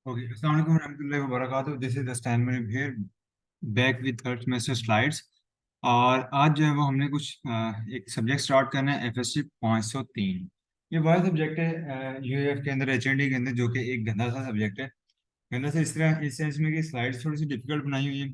Okay, अस्सलाम वालेकुम रहमतुल्लाहि व बरकातुहू। दिस इज द स्टैनमनी here, back with third semester slides. और आज जो है वो हमने कुछ एक सब्जेक्ट स्टार्ट करना है, एफएससी 503। ये वह सब्जेक्ट है यूएफ के अंदर, एचएनडी के अंदर, जो कि एक गंदा सा सब्जेक्ट है। गंदा सा इस तरह, इस सेंस में कि स्लाइड्स थोड़ी सी डिफिकल्ट बनाई हुई है।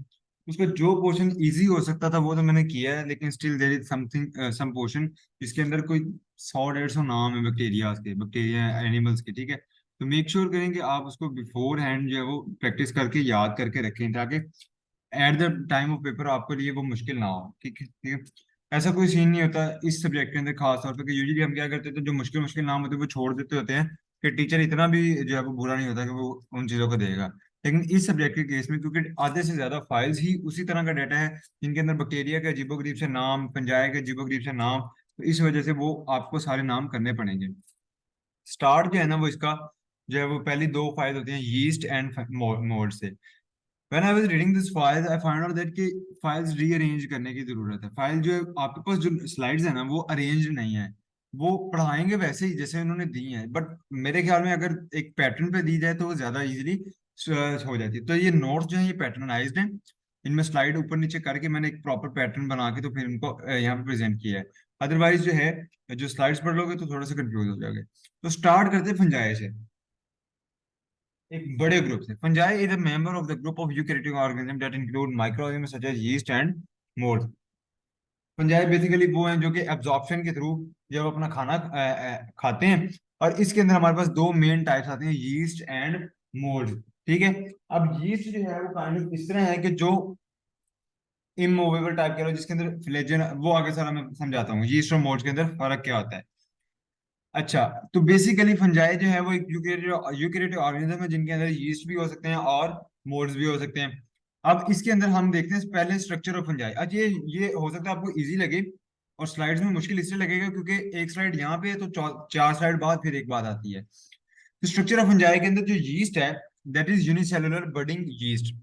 उसका जो पोर्शन इजी हो सकता था वो तो मैंने किया है, लेकिन still there is something, some portion जिसके अंदर कोई 100 150 नाम है बैक्टीरिया के, बैक्टीरिया एनिमल्स के, ठीक है। तो मेक श्योर करें कि आप उसको बिफोर हैंड जो है वो प्रैक्टिस करके याद करके रखें, ताकि at the time of paper आपके लिए वो मुश्किल ना हो। ठीक है, ठीक है। ऐसा कोई सीन नहीं होता इस सब्जेक्ट के अंदर खास तौर पर, कि यूजुअली हम क्या करते थे, जो मुश्किल मुश्किल नाम होते हैं वो छोड़ देते होते हैं, कि टीचर इतना भी जो है वो बुरा नहीं होता कि वो उन चीज़ों को देगा। लेकिन इस सब्जेक्ट के केस में, क्योंकि आधे से ज्यादा फाइल्स ही उसी तरह का डाटा है जिनके अंदर बैक्टीरिया के अजीबोगरीब से नाम, फंजाई के अजीबोगरीब से नाम, तो इस वजह से वो आपको सारे नाम करने पड़ेंगे। स्टार्ट जो है ना वो इसका जो है वो पहली दो फाइल होती हैं, यीस्ट एंड मोल्ड से। When I was reading this files, I found out that कि फाइल्स रीअरेंज करने की जरूरत है। फाइल जो है आपके पास, जो स्लाइड्स है ना वो अरेंज नहीं है। वो पढ़ाएंगे वैसे ही जैसे उन्होंने दी है, बट मेरे ख्याल में अगर एक पैटर्न पे दी जाए तो वो ज्यादा इजीली हो जाती है। तो ये नोट्स जो है ये पैटर्नाइज्ड हैं। इनमें स्लाइड ऊपर नीचे करके मैंने एक प्रॉपर पैटर्न बना के तो फिर इनको यहाँ पे प्रेजेंट किया है। अदरवाइज जो है, जो स्लाइड्स पढ़ लोगे तो थोड़ा सा कंफ्यूज हो जाओगे। तो स्टार्ट करते हैं फंजाई से, एक बड़े ग्रुप से। Fungi is a member of the group of eukaryotic organism that include microorganism such as yeast and mould. Fungi basically वो हैं जो कि एब्जॉर्प्शन के थ्रू जब अपना खाना खाते हैं। और इसके अंदर हमारे पास दो मेन टाइप्स आते हैं, यीस्ट एंड मोल्ड। ठीक है। अब यीस्ट जो है वो काइंड ऑफ इस तरह है कि जो इमूवेबल टाइप कह लो, जिसके अंदर फ्लेजन, वो आगे सारा मैं समझाता हूँ यीस्ट और मोल्ड के अंदर फर्क क्या होता है। अच्छा, तो बेसिकली फंजाई जो है वो एक यूकेरियोटिक ऑर्गेनिज्म है जिनके अंदर यीस्ट भी हो सकते हैं और मोल्ड्स भी हो सकते हैं। अब इसके अंदर हम देखते हैं पहले स्ट्रक्चर ऑफ फंजाई। आज ये हो सकता है आपको इजी लगे और स्लाइड्स में मुश्किल इसलिए लगेगा क्योंकि एक स्लाइड यहाँ पे है तो चार स्लाइड बाद फिर एक बात आती है। तो स्ट्रक्चर ऑफ फंजाई के अंदर जो यीस्ट है, that is unicellular budding yeast.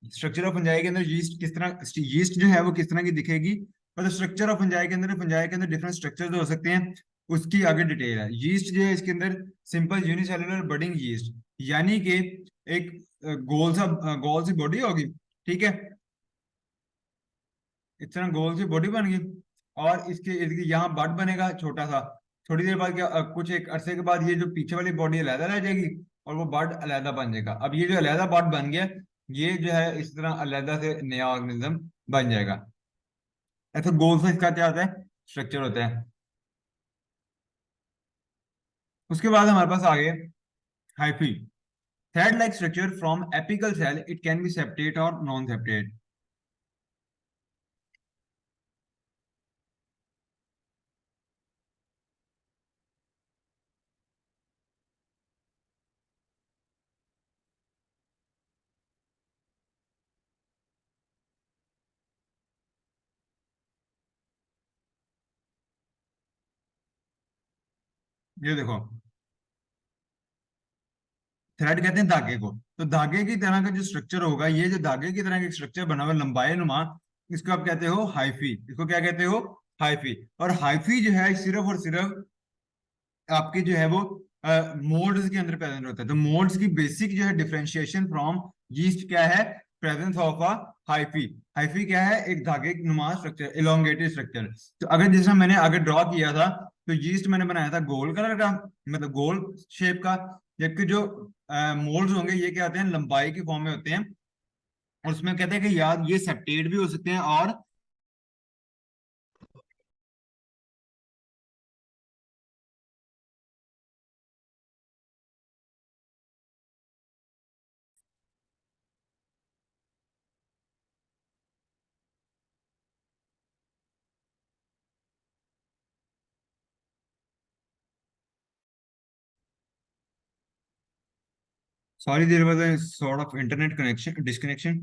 Structure of fungi के अंदर यीस्ट किस तरह, यीस्ट जो है वो किस तरह की दिखेगी, मतलब स्ट्रक्चर ऑफ फंजाई के अंदर डिफरेंट स्ट्रक्चर्स हो सकते हैं। उसकी आगे डिटेल है। यीस्ट जो है इसके अंदर सिंपल यूनिसेलुलर बडिंग यीस्ट, यानी कि एक गोल सी बॉडी होगी। ठीक है, इस तरह गोल सी बॉडी बन गई और इसके इर्द गिर्द यहाँ बड बनेगा छोटा सा। थोड़ी देर बाद क्या, कुछ एक अरसे के बाद ये जो पीछे वाली बॉडी अलहदा रह जाएगी और वो बड अलहदा बन जाएगा। अब ये जो अलहदा बड बन गया, ये जो है इस तरह अलहदा से नया ऑर्गेनिज्म बन जाएगा। ऐसा गोल सा इसका क्या होता है, स्ट्रक्चर होता है। उसके बाद हमारे पास आ गए hyphae, thread like structure from apical cell, it can be septate और नॉन सेप्टेट। ये देखो, थ्रेड कहते हैं धागे को। तो धागे की तरह का जो स्ट्रक्चर होगा, ये जो धागे की तरह का स्ट्रक्चर बना हुआ लंबाई नुमा, इसको आप कहते हो हाइफी। इसको क्या कहते हो, हाइफी। और हाइफी जो है सिर्फ और सिर्फ आपके जो है वो मोड्स के अंदर प्रेजेंट होता है। तो मोड्स की बेसिक जो है डिफरेंशिएशन फ्रॉम यीस्ट क्या है, presence of a hyphae. Hyphae क्या है, एक धागे नुमा स्ट्रक्चर, इलोंगेटेड स्ट्रक्चर। तो अगर जैसा मैंने आगे ड्रॉ किया था, तो यीस्ट मैंने बनाया था गोल कलर का, मतलब गोल शेप का। जबकि जो मोल्ड्स होंगे ये क्या होते हैं, लंबाई की फॉर्म में होते हैं। और उसमें कहते हैं कि यार ये सेप्टेट भी हो सकते हैं और sorry, there was a sort of internet connection disconnection.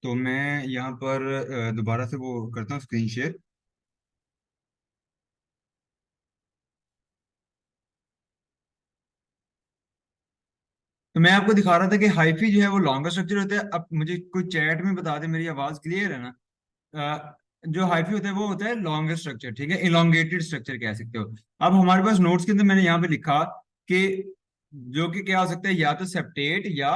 तो मैं यहाँ पर दोबारा से वो करता हूँ स्क्रीन शेयर। तो मैं आपको दिखा रहा था कि हाइफी जो है वो लॉन्गर स्ट्रक्चर होता है। अब मुझे कोई चैट में बता दे, मेरी आवाज क्लियर है ना। जो हाइफी होता है वो होता है लॉन्गर स्ट्रक्चर, ठीक है, इलोंगेटेड स्ट्रक्चर कह सकते हो। अब हमारे पास नोट्स के अंदर मैंने यहाँ पे लिखा कि जो कि क्या हो सकता है, या तो सेप्टेट या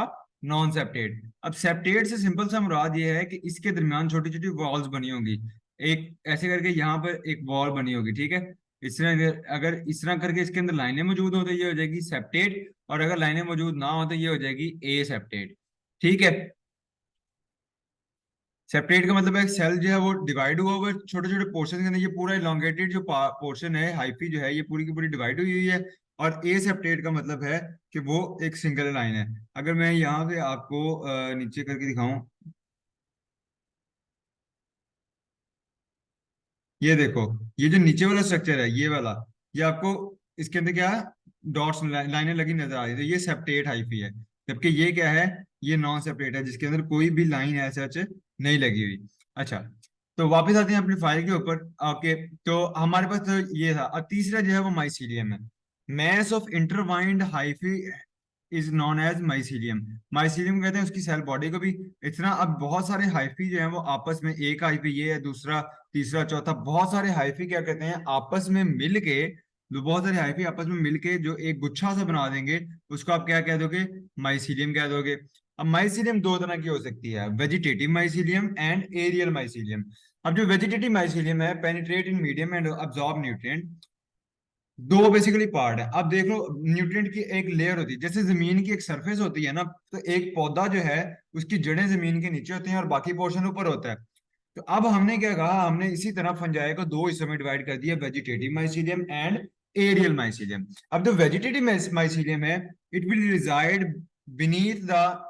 नॉन सेप्टेट। अब सेप्टेट से सिंपल सा मुराद ये है कि इसके दरमियान छोटी छोटी वॉल्स बनी होंगी, एक ऐसे करके यहाँ पर एक वॉल बनी होगी, ठीक है। इस तरह अगर इस तरह करके इसके अंदर लाइनें मौजूद हो तो ये हो जाएगी सेप्टेट, और अगर लाइनें मौजूद ना हो तो ये हो जाएगी ए सेप्टेट, ठीक है। सेपरेट का मतलब है सेल जो है वो डिवाइड हुआ हुआ है छोटे छोटे पोर्शन के अंदर, ये पूरा इलोंगेटेड जो पोर्शन है, हाइफी जो है, ये पूरी की पूरी डिवाइड हुई हुई है। और ए सेपरेट का मतलब है कि वो एक सिंगल लाइन है। अगर मैं यहाँ पे आपको नीचे करके दिखाऊं, ये देखो, ये जो नीचे वाला स्ट्रक्चर है, ये वाला, ये आपको इसके अंदर क्या है, डॉट्स लाइनें लगी नजर आ रही है, तो ये सेप्टेट हाइफी है। जबकि ये क्या है, ये नॉन सेपरेट है, जिसके अंदर कोई भी लाइन ऐसे अच्छे नहीं लगी हुई। अच्छा, तो वापस आते हैं अपनी फाइल के ऊपर। ओके, तो हमारे पास तो ये था। अब तीसरा जो है वो माइसीलियम है। Mass of intertwined hyphae is known as mycelium. Mycelium कहते हैं उसकी सेल बॉडी को भी। इतना, अब बहुत सारे हाइफी जो है वो आपस में, एक हाइफी ये है, दूसरा, तीसरा, चौथा, बहुत सारे हाइफी क्या कहते हैं आपस में मिल के, जो बहुत सारे हाइफी आपस में मिलके जो एक गुच्छा सा बना देंगे, उसको आप क्या कह दोगे, माइसीलियम कह दोगे। अब माइसीलियम दो तरह की हो सकती है, vegetative mycelium and aerial mycelium. अब जो वेजिटेटिव माइसीलियम है, penetrate in medium and absorb nutrient. दो बेसिकली पार्ट है। अब देख लो, न्यूट्रिएंट की एक लेयर होती है, जैसे जमीन की एक सरफेस होती है ना, तो एक पौधा जो है उसकी जड़ें जमीन के नीचे होती हैं और बाकी पोर्शन ऊपर होता है। तो अब हमने क्या कहा, हमने इसी तरह फंजाई को दो हिस्सों में डिवाइड कर दिया, vegetative mycelium and aerial mycelium. अब जो वेजिटेटिव माइसीलियम है, it will reside beneath the,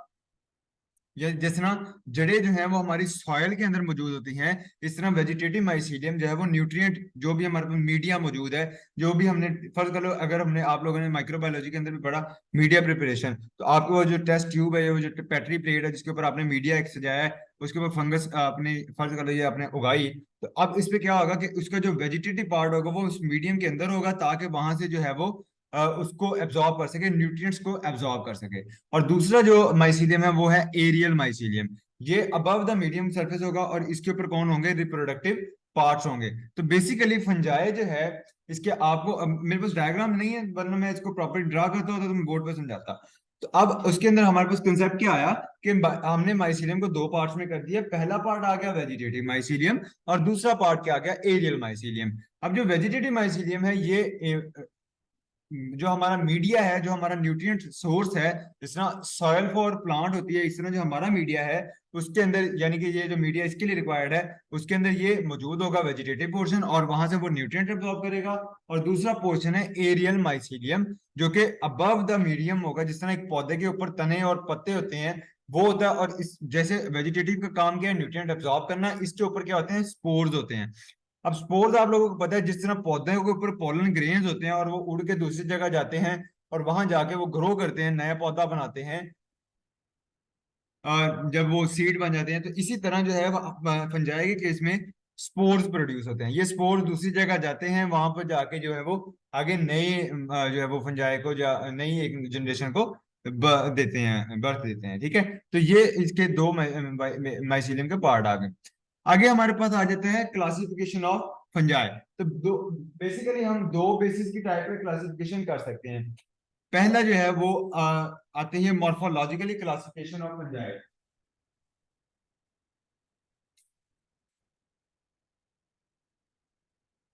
जैसे ना जड़ें जो हैं वो हमारी सॉइल के अंदर मौजूद होती हैं, इस तरह वेजिटेटिव माइसीलियम जो है वो न्यूट्रिएंट, जो भी हमारे पास मीडिया मौजूद है, जो भी हमने, फर्ज कर लो अगर हमने, आप लोगों ने माइक्रोबायोलॉजी के अंदर भी पढ़ा मीडिया प्रिपरेशन, तो आपको वो जो टेस्ट ट्यूब है, वो जो पेट्री प्लेट है जिसके ऊपर आपने मीडिया एक सजाया है, उसके ऊपर फंगस अपने, फर्ज कर लो ये आपने उगाई, तो अब इस पे क्या होगा कि उसका जो वेजिटेटिव पार्ट होगा वो उस मीडियम के अंदर होगा, ताकि वहां से जो है वो उसको एब्जॉर्ब कर सके, न्यूट्रिएंट्स को एब्जॉर्ब कर सके। और दूसरा जो माइसीलियम है वो है एरियल माइसीलियम। ये अबव द मीडियम सरफेस होगा और इसके ऊपर कौन होंगे, रिप्रोडक्टिव पार्ट्स होंगे। तो बेसिकली फंजाई जो है, इसके आपको, मेरे पास डायग्राम नहीं है, वरना मैं इसको प्रॉपर ड्रा करता होता तो मैं बोर्ड पर समझाता। तो अब उसके अंदर हमारे पास कंसेप्ट क्या आया कि हमने माइसीलियम को दो पार्ट्स में कर दिया। पहला पार्ट आ गया वेजिटेटिव माइसीलियम, और दूसरा पार्ट क्या आ गया, एरियल माइसीलियम। अब जो वेजिटेटिव माइसीलियम है, ये जो हमारा मीडिया है, जो हमारा न्यूट्रिएंट सोर्स है, जिस तरह सॉयल फॉर प्लांट होती है, इस तरह जो हमारा मीडिया है उसके अंदर, यानी कि ये जो मीडिया इसके लिए रिक्वायर्ड है, उसके अंदर ये मौजूद होगा वेजिटेटिव पोर्शन, और वहां से वो न्यूट्रिएंट एब्जॉर्ब करेगा। और दूसरा पोर्शन है एरियल माइसीलियम, जो कि अबव द मीडियम होगा, जिस तरह एक पौधे के ऊपर तने और पत्ते होते हैं वो होता है। और इस जैसे वेजिटेटिव का काम क्या है, न्यूट्रिएंट एब्जॉर्ब करना, इसके ऊपर क्या होते हैं, स्पोर्स होते हैं। अब स्पोर्स आप लोगों को पता है, जिस तरह पौधे के ऊपर पोलन ग्रेन्स होते हैं और वो उड़ के दूसरी जगह जाते हैं और वहां जाके वो ग्रो करते हैं, नया पौधा बनाते हैं, और जब वो सीड बन जाते हैं, तो इसी तरह जो है फंजाई के केस में स्पोर्स प्रोड्यूस होते हैं। ये स्पोर्स दूसरी जगह जाते हैं, वहां पर जाके जो है वो आगे नए जो है वो फंजाई को, नई एक जनरेशन को देते हैं, बर्थ देते हैं, ठीक है। तो ये इसके दो माइसीलियम के पार्ट आ गए। आगे हमारे पास आ जाते हैं क्लासिफिकेशन ऑफ फंजाई। तो दो, बेसिकली हम दो बेसिस की टाइप में क्लासिफिकेशन कर सकते हैं। पहला जो है वो आते हैं मॉर्फोलॉजिकली क्लासिफिकेशन ऑफ फंजाई।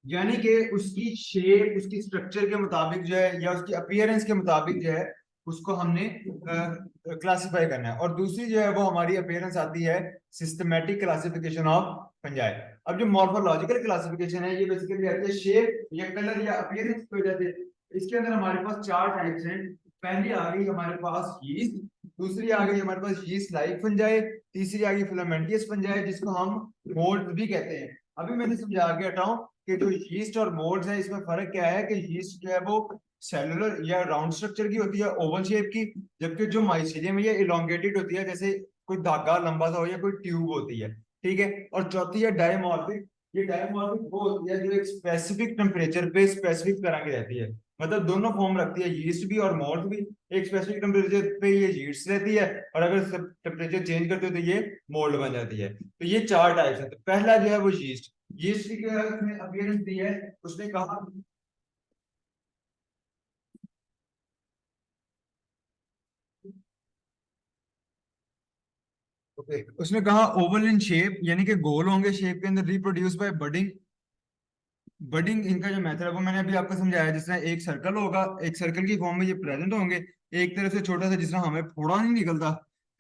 यानी कि उसकी शेप, उसकी स्ट्रक्चर के मुताबिक जो है, या उसकी अपीयरेंस के मुताबिक जो है, उसको हमने क्लासिफाई करना है। और दूसरी जो है वो हमारी अपीयरेंस आती है सिस्टमैटिक क्लासिफिकेशन ऑफ फंजाई। अब जो मॉर्फोलॉजिकल क्लासिफिकेशन है, ये बेसिकली आती है शेप या कलर या अपीयरेंस की वजह से। इसके अंदर हमारे पास चार टाइप्स हैं। पहली आ गई हमारे पास यीस्ट, दूसरी आ गई हमारे पास यीस्ट लाइक फंजाई, तीसरी आ गई फिलामेंटियस फंजाई, जिसको हम मोल्ड भी कहते हैं। अभी मैंने समझा के हटाऊं कि जो यीस्ट और मोल्ड्स है, इसमें फर्क क्या है, कि यीस्ट जो है वो सेलुलर या राउंड स्ट्रक्चर की होती है, ओवल शेप की, जबकि जो माइसीलियम है ये इलोंगेटेड होती है, जैसे कोई धागा लंबा सा हो या कोई ट्यूब होती है, ठीक है। और चौथी है डायमॉर्फिक। ये डायमॉर्फिक वो होती है जो एक स्पेसिफिक टेम्परेचर पे स्पेसिफिक तरह की रहती है, मतलब दोनों फॉर्म रखती है, यीस्ट भी और मोल्ड भी। एक स्पेसिफिक टेम्परेचर पे ये यीस्ट रहती है, और अगर टेम्परेचर चेंज करते हो तो ये मोल्ड बन जाती है। तो ये चार टाइप्स है। तो पहला जो है वो यीस्ट। यीस्ट की क्या है, उसने अपीयरेंस दी है, उसने कहा ओके, उसने कहा ओवल इन शेप, यानी कि गोल होंगे शेप के अंदर, रिप्रोड्यूस बाय बडिंग। बडिंग इनका जो मेथड है वो मैंने अभी आपको समझाया, जिस तरह एक सर्कल होगा, एक सर्कल की फॉर्म में ये प्रेजेंट होंगे, एक तरफ से छोटा सा, जिस तरह हमें फोड़ा नहीं निकलता,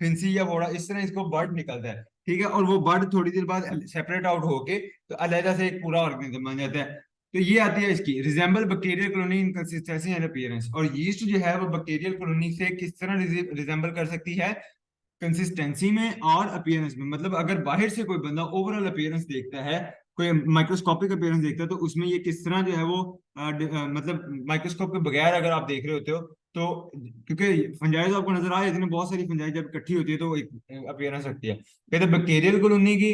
फिंसी या फोड़ा, इस तरह इसको बर्ड निकलता है। ठीक है, और वो बर्ड थोड़ी देर बाद सेपरेट आउट होके तो अलहदा से एक पूरा ऑर्गेनिज्म बन जाता है। तो ये आती है इसकी resemble bacterial colony in consistency and appearance. और यीस्ट जो है वो बैक्टीरियल कॉलोनी से किस तरह रिजेंबल कर सकती है, कंसिस्टेंसी में और अपीयरेंस में। मतलब अगर बाहर से कोई बंदा ओवरऑल अपीयरेंस देखता है, कोई माइक्रोस्कोपिक अपीयरेंस देखता है, तो उसमें ये किस तरह जो है वो मतलब माइक्रोस्कोप के बगैर अगर आप देख रहे होते हो तो, क्योंकि फंजाई तो आपको नजर आ जाती है, बहुत सारी फंजाई जब इकट्ठी होती है तो एक अपीयरेंस रखती है। कहते हैं बैक्टीरियल कॉलोनी की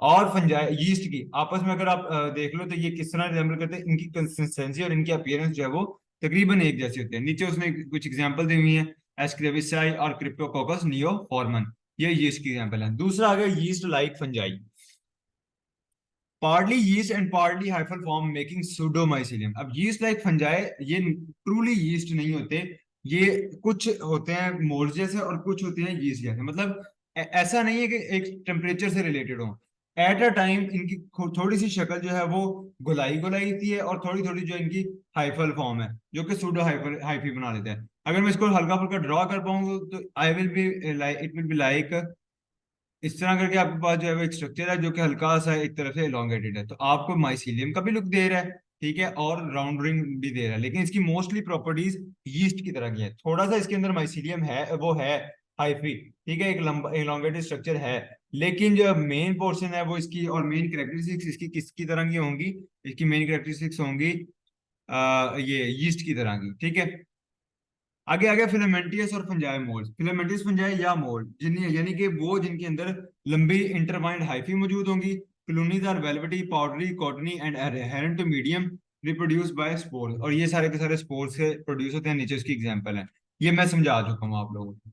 और फंजाई यीस्ट की आपस में अगर आप देख लो तो ये किस तरह रिजेंबल करते हैं, इनकी कंसिस्टेंसी और इनकी अपीयरेंस जो है वो तकरीबन एक जैसी होती है। नीचे उसने कुछ एग्जांपल दी हुई है, एस्क्रेविसाई और क्रिप्टोकोकस नियोफॉर्मन, ये यीस्ट की एग्जांपल है। दूसरा आ गया yeast like fungi, partly yeast and partly hyphal form making pseudomycelium. अब यीस्ट लाइक फंजाई ये ट्रूली यीस्ट नहीं होते, ये कुछ होते हैं मोल्ड जैसे और कुछ होते हैं यीस्ट जैसे। मतलब ऐसा नहीं है कि एक टेम्परेचर से रिलेटेड हो, एट अ टाइम इनकी थोड़ी सी शक्ल जो है वो गोलाई गोलाई होती है, और थोड़ी थोड़ी जो इनकी हाइफल फॉर्म है जो कि सूडो हाइफल हाइफी बना देता है। अगर मैं इसको हल्का फुल्का ड्रॉ कर पाऊँ तो I will be like, it will be like इस तरह करके आपके पास जो है वो एक स्ट्रक्चर है जो कि हल्का सा एक तरफ से एलोंगेटेड है, तो आपको माइसीलियम का भी लुक दे रहा है, ठीक है, और राउंड रिंग भी दे रहा है, लेकिन इसकी मोस्टली प्रॉपर्टीज यीस्ट की तरह की है। थोड़ा सा इसके अंदर माइसीलियम है, वो है हाइफी, ठीक है, एक लंबा एलोंगेटेड स्ट्रक्चर है, लेकिन जो मेन पोर्शन है वो इसकी, और मेन कैरेक्टरिस्टिक्स इसकी किसकी तरह की होंगी, इसकी मेन कैरेक्टरिस्टिक्स होंगी ये यीस्ट की तरह की। ठीक है, आगे आ गया फिलामेंटियस और फंजाई मोल्ड। फिलामेंटियस फंजाई या मोल्ड यानी कि वो जिनके अंदर लंबी इंटरवाइंड हाइफी मौजूद होंगी, colonies are velvety powdery cottony and adherent to medium, reproduce by spores. और ये सारे के सारे स्पोर्स से प्रोड्यूस होते हैं, नीचे उसकी एग्जांपल है, ये मैं समझा चुका हूँ आप लोगों को।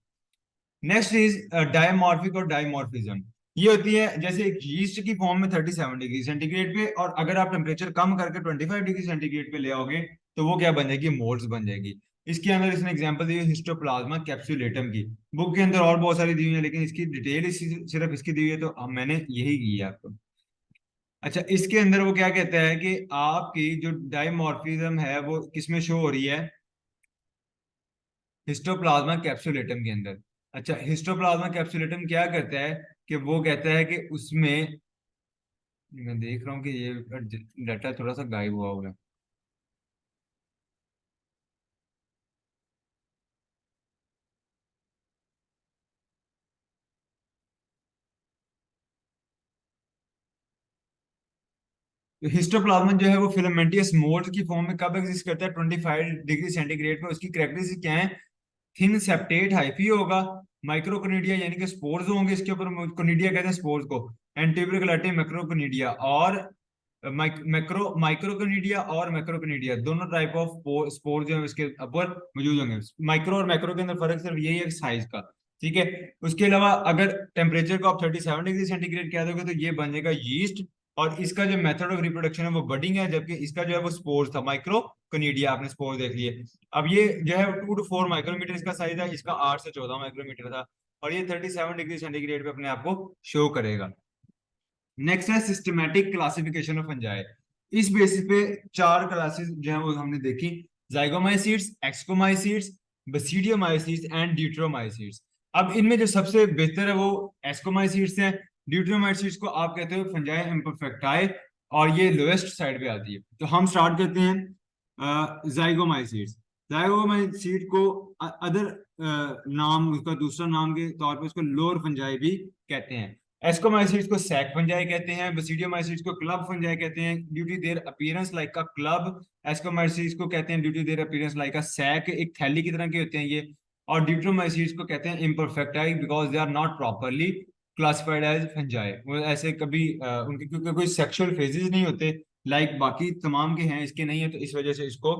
नेक्स्ट इज डायमॉर्फिक और डायमॉर्फिज्म। ये होती है जैसे एक यीस्ट की फॉर्म में 37 डिग्री सेंटीग्रेड पे, और अगर आप टेम्परेचर कम करके 25 डिग्री सेंटीग्रेड पे ले आओगे तो वो क्या बन जाएगी, मोल्ड्स बन जाएगी। इसके अंदर इसने एग्जांपल दी है हिस्टोप्लाज्मा कैप्सुलेटम की। बुक के अंदर और बहुत सारी दी हुई है, लेकिन इसकी डिटेल सिर्फ इसकी दी हुई है, तो मैंने यही की है आपको। अच्छा, इसके अंदर वो क्या कहता है कि आपकी जो डायमॉर्फिज्म है वो किसमें शो हो रही है, हिस्टोप्लाज्मा कैप्सुलेटम के अंदर। अच्छा, हिस्टोप्लाज्मा कैप्सुलेटम क्या करता है कि वो कहता है कि उसमें, मैं देख रहा हूँ कि ये डाटा थोड़ा सा गायब हुआ हुआ है। तो हिस्टोप्लाज्मा जो है वो फिलामेंटियस मोल्ड की फॉर्म में कब एग्जिस्ट करता है, 25 डिग्री सेंटीग्रेड पे। उसकी कैरेक्टरिस्टिक क्या है, थिन सेप्टेट हाइफी होगा, माइक्रोकोनिडिया यानी कि स्पोर्स होंगे इसके ऊपर, कोनिडिया कहते हैं स्पोर्स को, एंड ट्यूबरकुलेटिव मैक्रोकोनिडिया, और माइक्रोकोनिडिया और मैक्रोकोनिडिया दोनों टाइप ऑफ स्पोर जो है इसके ऊपर मौजूद होंगे। माइक्रो और मैक्रो के अंदर फर्क सिर्फ यही है साइज का। ठीक है, उसके अलावा अगर टेम्परेचर को आप 37 डिग्री सेंटीग्रेड कह दोगे तो ये बन जाएगा यीस्ट, और इसका जो मेथड ऑफ रिप्रोडक्शन है वो बडिंग है, जबकि इसका जो है वो स्पोर्स था, माइक्रो कनीडिया, आपने स्पोर देख लिए। अब ये जो है 2 to 4 माइक्रोमीटर इसका साइज है, इसका 8 से 14 माइक्रोमीटर था, और ये 37 डिग्री सेंटीग्रेड पे अपने आप को शो करेगा। नेक्स्ट है सिस्टमैटिक क्लासिफिकेशन ऑफ फंजाई। इस बेसिस पे चार क्लासेस जो है वो हमने देखी, जाइगोमाइसीड्स, एक्सकोमाइसीड्स, बसीडियोमाइसीड्स एंड ड्यूट्रोमाइसीड्स। अब इनमें जो सबसे बेहतर है वो एस्कोमाइसीड्स हैं। ड्यूट्रोमाइसीड्स को आप कहते हो फंजाई इम्परफेक्टाई, और ये लोएस्ट साइड पे आती है। तो हम स्टार्ट करते हैं जाइगोमाइसीड्स। जाइगोमाइसीड को अदर नाम, उसका दूसरा नाम के तौर पे उसको लोअर फंजाई भी कहते हैं। एस्कोमाइसिट्स को सैक फंजाई कहते हैं, बसीडियोमाइसिट्स को क्लब फंजाई कहते हैं due to their appearance like a club. Ascomycetes को कहते हैं due to their appearance like a sac, एक थैली की तरह के होते हैं ये। और ड्यूट्रोमाइसिट्स को कहते हैं imperfecti because they are not properly classified as fungi. वो ऐसे कभी उनके क्योंकि कोई सेक्सुअल फेजेस नहीं होते लाइक बाकी तमाम के हैं, इसके नहीं है, तो इस वजह से इसको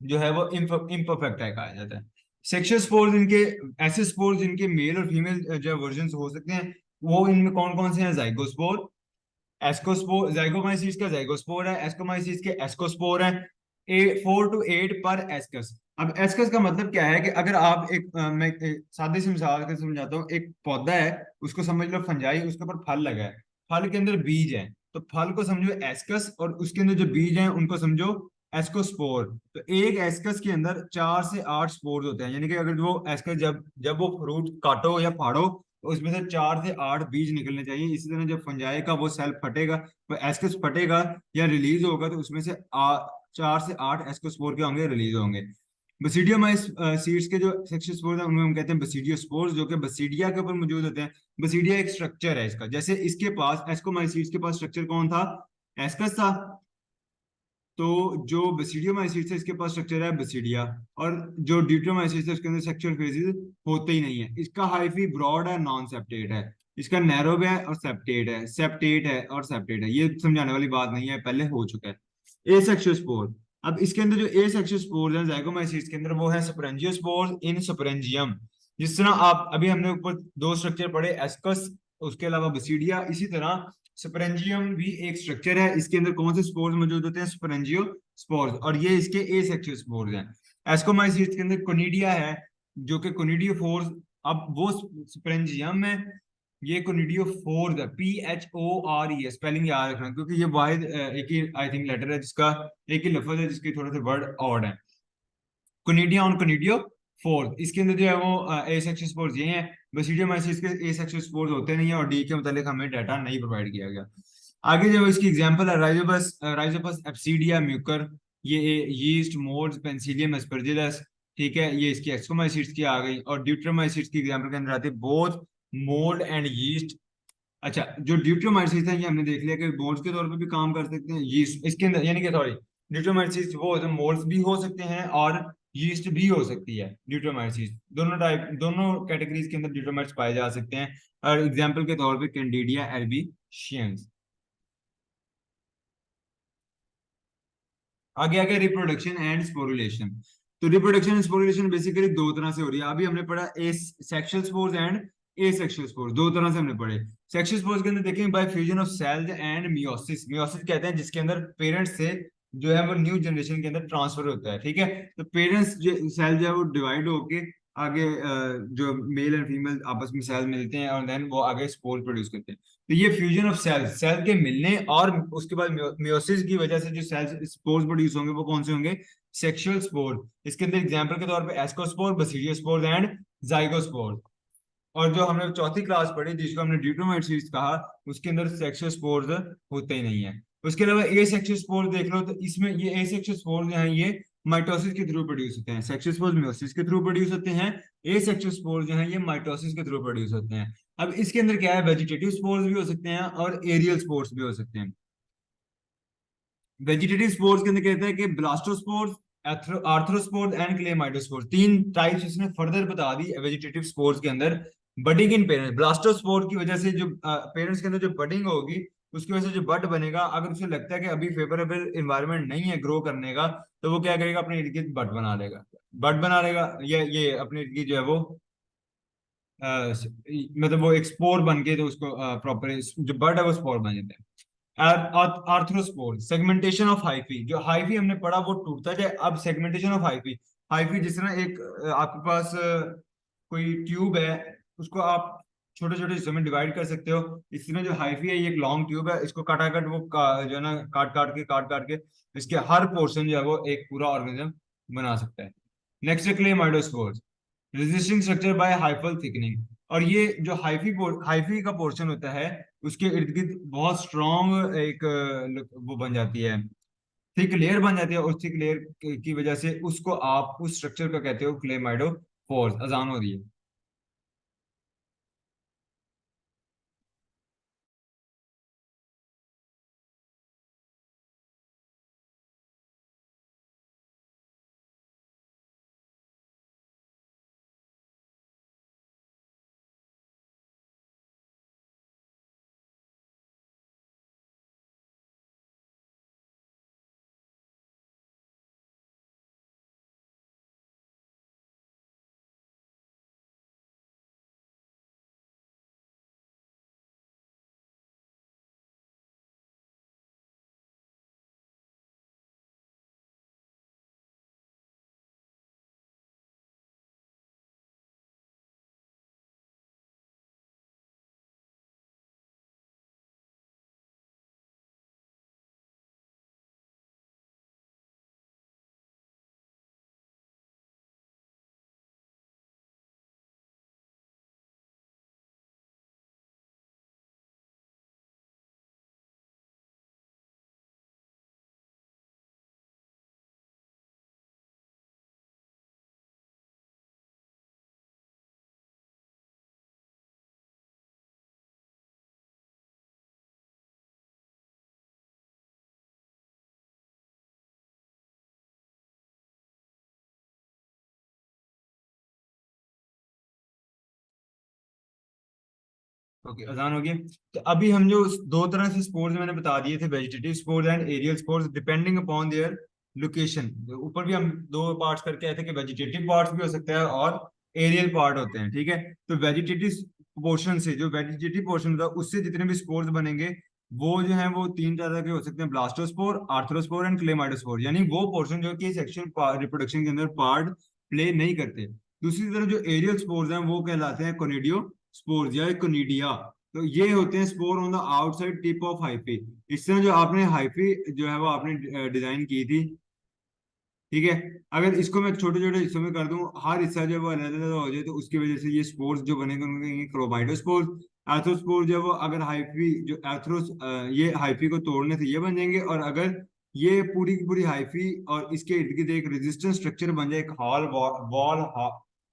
जो है वो इम्परफेक्टाई कहा जाता है। सेक्सुअल स्पोर्स इनके, ऐसे स्पोर्स जिनके मेल और फीमेल जो वर्जन हो सकते हैं, वो इनमें कौन कौन से हैं, जाइगोस्पोर, एस्कोस्पोर, जाइगोमाइसिस का जाइगोस्पोर है, एस्कोमाइसिस के एस्कोस्पोर है। 4 to 8 पर एस्कस। अब एस्कस का मतलब क्या है कि अगर आप मैं एक सादे से मिसाल के समझाता हूँ। एक पौधा है, उसको समझ लो फंजाई, उसके ऊपर फल लगा है, फल के अंदर बीज है, तो फल को समझो एस्कस, और उसके अंदर जो बीज हैं उनको समझो एस्कोस्पोर। तो एक एस्कस के अंदर 4 से 8 स्पोर्स होते हैं, यानी कि अगर वो एस्कस जब जब वो फ्रूट काटो या फाड़ो तो उसमें से 4 से 8 बीज निकलने चाहिए। इसी तरह जब फंजाई का वो सेल फटेगा, वो एस्कस फटेगा या रिलीज होगा, तो उसमें से 4 से 8 एस्कोस्पोर के होंगे, रिलीज होंगे। बसीडियोमाइस सीड्स के जो सेक्शन स्पोर्स हैं उनमें हम कहते हैं बसीडियोस्पोर्स, जो कि बसीडिया के ऊपर मौजूद होते हैं। बसीडिया एक स्ट्रक्चर है इसका, जैसे इसके पास एस्कोमाइसीड्स के पास स्ट्रक्चर कौन था, एस्कस था। तो जो बसीडियोमाइसीट्स है इसके पास स्ट्रक्चर है बसीडिया। और जो ड्यूटेरोमाइसीट्स है उसके अंदर सेक्सुअल फेजेस होते ही नहीं है। इसका हाइफी ब्रॉड है, नॉन सेप्टेट है। इसका नैरो है और सेप्टेट है, सेप्टेट है और सेप्टेट है। ये समझाने वाली बात नहीं है, पहले हो चुका है। Asexual spore. अब इसके अंदर जो एसेक्सुअल स्पोर है जाइगोमाइसीट्स के अंदर, वो है स्पोरेंजियोस्पोर इन स्पोरेंजियम। जिस तरह आप अभी हमने ऊपर दो स्ट्रक्चर पढ़े, एस्कस, उसके अलावा बसीडिया, इसी तरह स्पोरेंजियम भी एक स्ट्रक्चर है। इसके अंदर कौन से स्पोर्स मौजूद होते हैं, स्पोरेंजियो स्पोर्स, और ये इसके एसेक्सुअल स्पोर्स हैं। एस्कोमाइसीट्स के अंदर कोनिडिया है, जो कि कोनिडियो फोर्स। अब वो स्पोरेंजियम में ये कोनिडियो फोर्स है, PHORE, स्पेलिंग याद रखना, क्योंकि ये वाहिद एक ही आई थिंक लेटर है जिसका, एक ही लफ्ज है जिसके थोड़े से वर्ड ऑड है। कोनिडिया और कोनिडियो फोर्स, इसके अंदर जो है वो ए सेक्शन स्पोर्स ये हैं। बसीडियोमाइसिस के ए सेक्शन स्पोर्स होते नहीं है, और डी के मतलब हमें डाटा नहीं प्रोवाइड किया गया। आगे जो इसकी एग्जांपल है राइजोपस, राइजोपस एब्सिडिया म्यूकर, ये यीस्ट, मोल्ड्स, पेंसिलियम एस्परजिलस। ठीक है, ये इसकी एक्सोमाइसिट्स की आ गई। और ड्यूट्रोमाइसिट्स की एग्जांपल के अंदर आते हैं बोथ मोल्ड एंड यीस्ट। अच्छा, जो ड्यूट्रोमाइसिस है ये हमने देख लिया कि मोल्ड्स के तौर पे भी काम कर सकते हैं, यीस्ट इसके अंदर, यानी कि सॉरी, ड्यूट्रोमाइसिस वो होते हैं, मोल्ड्स भी हो सकते हैं और यीस्ट भी हो सकती है। ड्यूट्रोमाइसिस दोनों टाइप, दोनों कैटेगरीज के अंदर ड्यूट्रोमाइट्स पाए जा सकते हैं। और एग्जांपल के तौर पे कैंडिडिया एल्बीशियंस। आगे आगे रिप्रोडक्शन एंड स्पोरुलेशन। तो रिप्रोडक्शन एंड स्पोरुलेशन बेसिकली दो तरह से हो रही है। अभी हमने पढ़ा ए sexual spores and A sexual spores, दो तरह से हमने पढ़े। सेक्सुअल स्पोर्स के अंदर देखेंगे by fusion of cells and meiosis. Meiosis कहते हैं जिसके अंदर पेरेंट्स से जो है वो न्यू जनरेशन के अंदर ट्रांसफर होता है। ठीक है, तो पेरेंट्स जो सेल जो है वो डिवाइड होके आगे जो मेल एंड फीमेल आपस में सेल मिलते हैं, और देन वो आगे स्पोर प्रोड्यूस करते हैं। तो ये फ्यूजन ऑफ सेल, सेल के मिलने और उसके बाद मियोसिस की वजह से जो सेल स्पोर्स प्रोड्यूस होंगे वो कौन से होंगे, सेक्सुअल स्पोर। इसके अंदर एग्जांपल के तौर पे एस्कोस्पोर, बसीडियोस्पोर एंड जाइगोस्पोर। और जो हमने चौथी क्लास पढ़ी जिसको हमने ड्यूटोमेट सीरीज कहा, उसके अंदर सेक्सुअल स्पोर्स होते ही नहीं है। उसके अलावा ए सेक्सुअल स्पोर देख लो, तो इसमें ये ए सेक्सुअल स्पोर जो है ये माइटोसिस के थ्रू प्रोड्यूस होते हैं। सेक्सुअल स्पोर्स मियोसिस के थ्रू प्रोड्यूस होते हैं, ए सेक्सुअल स्पोर जो है ये माइटोसिस के थ्रू प्रोड्यूस होते हैं। अब इसके अंदर क्या है, वेजिटेटिव स्पोर्स भी हो सकते हैं और एरियल स्पोर्स भी हो सकते हैं। वेजिटेटिव स्पोर्स के अंदर कहते हैं कि ब्लास्टोस्पोर्स, आर्थ्रोस्पोर्स एंड क्लेमाइडोस्पोर्स, तीन टाइप्स इसने फर्दर बता दी वेजिटेटिव स्पोर्स के अंदर। बडिंग इन पेरेंट्स, ब्लास्टोस्पोर की वजह से जो पेरेंट्स के अंदर जो बडिंग होगी, उसकी वजह से जो बड बनेगा, अगर उसे लगता है कि अभी फेवरेबल इन्वायरमेंट नहीं है ग्रो करने का, तो वो क्या करेगा, अपने इर्द गिर्द बड बना लेगा। बड बना लेगा, ये अपने इर्द गिर्द जो है वो मतलब वो एक स्पोर बन के, तो उसको प्रॉपर जो बड है वो स्पोर बन जाता है। आर्थ्रोस्पोर, सेगमेंटेशन ऑफ हाइफी, जो हाइफी हमने पढ़ा वो टूटता जाए। अब सेगमेंटेशन ऑफ हाइफी, हाइफी जिस तरह एक आपके पास कोई ट्यूब है, उसको आप छोटे छोटे हिस्सों में डिवाइड कर सकते हो। इसमें जो हाइफी है ये एक लॉन्ग ट्यूब है, इसको काटा काट वो जो है ना काट काट के इसके हर पोर्शन जो है वो एक पूरा ऑर्गेनिज्म बना सकता है। नेक्स्ट है chlamydospore, resisting structure bye hyphal thickening. और ये जो हाइफी का पोर्शन होता है, उसके इर्द गिर्द बहुत स्ट्रॉन्ग एक वो बन जाती है, थिक लेयर बन जाती है। उस थिक लेयर की वजह से उसको आप उस स्ट्रक्चर को कहते हो क्लेमाइडोफोर्स। अजान हो रही है। ओके, अजान हो गया। तो अभी हम जो दो तरह से स्पोर्स मैंने बता दिए थे, vegetative spores and aerial spores, depending upon their location. ऊपर भी हम दो पार्ट्स करके आए थे कि वेजिटेटिव पार्ट्स भी हो सकता है और एरियल पार्ट होते हैं, ठीक है। तो वेजिटेटिव पोर्शन से, जो वेजिटेटिव पोर्शन होता है उससे जितने भी स्पोर्स बनेंगे वो जो है वो तीन तरह के हो सकते हैं: ब्लास्टोस्पोर, आर्थ्रोस्पोर एंड क्लेमाइडोस्पोर। यानी वो पोर्शन जो कि सेक्शुअल रिप्रोडक्शन के अंदर पार्ट प्ले नहीं करते। दूसरी तरफ जो एरियल स्पोर्स हैं वो कहलाते हैं कोनिडियो स्पोर्स या कोनिडिया। तो ये होते हैं spore on the outside tip of hyphae. इस तरह जो आपने हाइफी जो है वो आपने डिजाइन की थी, ठीक है। अगर इसको मैं छोटे छोटे हिस्सों में कर दूं, हर हिस्सा जो है वो अलग अलग हो जाए, तो उसकी वजह से ये स्पोर्स जो बनेंगे उनके क्रोमाइडोस्पोर्स। एर्थोस्पोर जो है वो अगर हाइफी जो एर्थ्रोस ये हाइफी को तोड़ने से ये बन जाएंगे, और अगर ये पूरी की पूरी हाइफी और इसके इर्द गिर्द एक रेजिस्टेंस स्ट्रक्चर बन जाए, एक हॉल वॉल,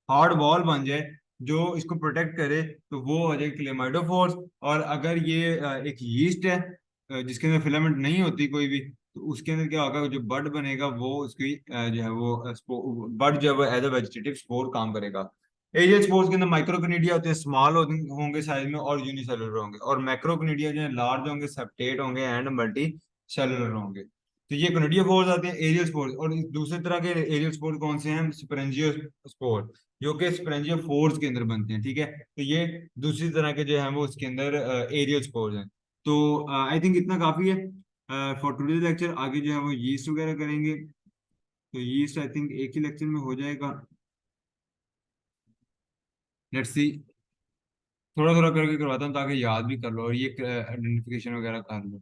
हार्ड वॉल बन जाए जो इसको प्रोटेक्ट करे, तो वो हो जाएगी क्लेमाइडोफोर्स। और अगर ये एक यीस्ट है जिसके अंदर फिलामेंट नहीं होती कोई भी, तो उसके अंदर क्या होगा, जो बड बनेगा वो उसकी जो है वो बड जो है वो एज अ वेजिटेटिव स्पोर काम करेगा। एरियल स्पोर्स के अंदर माइक्रोकनिडिया होते हैं, स्मॉल होंगे साइज में और यूनिसेलुलर होंगे, और मैक्रोकनिडिया जो है लार्ज होंगे, सेप्टेट होंगे एंड मल्टी सेलुलर होंगे। तो ये कनिडिया स्पोर्स आते हैं, एरियल स्पोर्स। और दूसरे तरह के एरियल स्पोर्स कौन से हैं? स्पोरेंजियो स्पोर, जो कि स्पोरेंजियो फोर्स के अंदर बनते हैं, ठीक है। तो ये दूसरी तरह के जो है वो उसके अंदर एरियल स्पोर्स हैं। तो आई थिंक इतना काफी है फॉर टुडे लेक्चर। आगे जो है वो यीस्ट वगैरह करेंगे, तो यीस्ट आई थिंक एक ही लेक्चर में हो जाएगा। लेट्स सी, थोड़ा थोड़ा करके करवाता हूँ ताकि याद भी कर लो और ये आइडेंटिफिकेशन वगैरह कर लो।